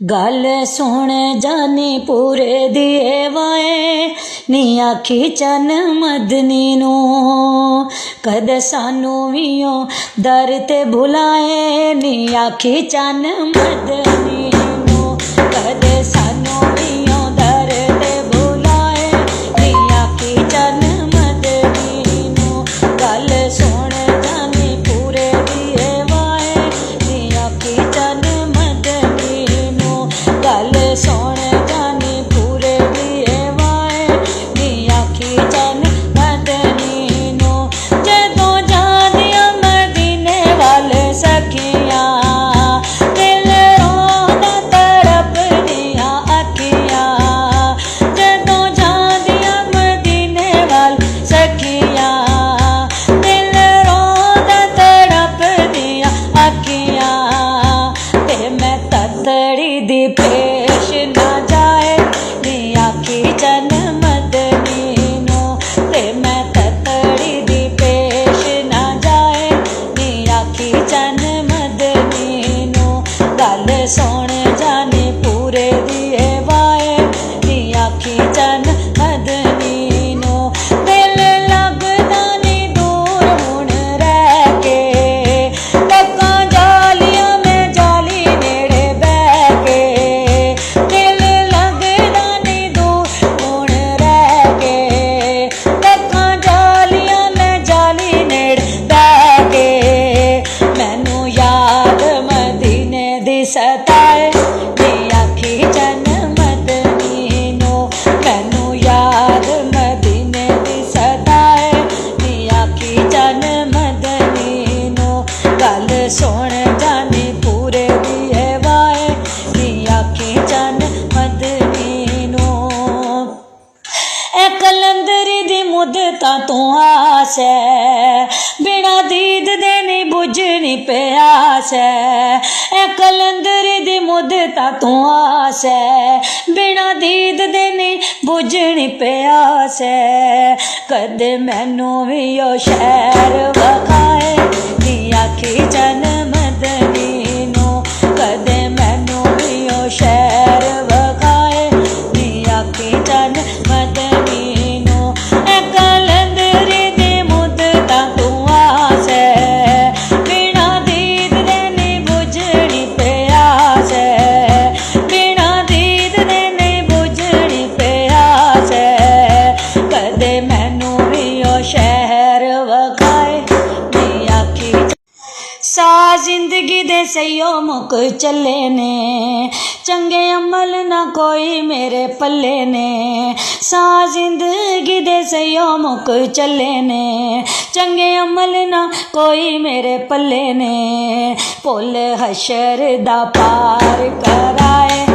गल सुन जानी पूरे दिए वाए नी आखी चन मदनी नू कद सानू भी दर ते भुलाए नी आखी चन मदनी नू कद सानू भी दर ते भुलाए नी आखी चन मदनी नू गल सुन जानी पूरे दिए वाए नी आखी चन गल सुन जानी पूरे दिए वाए नी आखी चन मदनी नू जदों जादियां मदीने वाल सखियां दिल रोंदा तड़पदियां अखियां जदों जादियां मदीने वाल सखियां दिल रोंदा तड़पदियां अखियां ते मैं ततड़ी दी पेश ना जाए नी आखी चन मदनी नू ते मैं ततड़ी दी पेश ना जाए नी आखी चन मदनी नू गल सुन जानी पूरे दिए वाए नी आखी चन मदनी नू दिल लगदा नी दूर हुण रह के टक्कां जालियां मैं जाली नेड़े बह के दिल लगदा नी दूर हुण रह के टक्कां जालियां मैं जाली नेड़े बह के मैनू याद मदीने दी सताए नी आखी चन मदनी नू मैनू याद मदीने दी सताए नी आखी चन मदनी नू गल सुन जानी पूरे दिए वाए नी आखी चन मदनी नू ए कलंदरी दी मुद्दतां तू आस है बिना दीद दे नहीं बुझनी प्यास है ए कलंदरी दी मुद्दतां तू आस है बिना दीद दे नहीं बुझनी प्यास है कद मैनू भी ओ शहर वखाए नी आखी चन मदनी नू कद मैनू भी ओ शहर वखाए नी आखी चन मदनी नू ए कलंदरी दी मुद्दतां तू आस है बिना दीद दे नहीं बुझनी प्यास है बिना दीद दे नहीं बुझनी प्यास है कद मैनू भी ओ शहर वखाए नी आखी सा जिंदगी दे सैयो मुक चले ने चंगे अमल ना कोई मेरे पल्ले ने सा जिंदगी दे सैयो मुक चले ने चंगे अमल ना कोई मेरे पल्ले ने पुल हशर दा पार कराए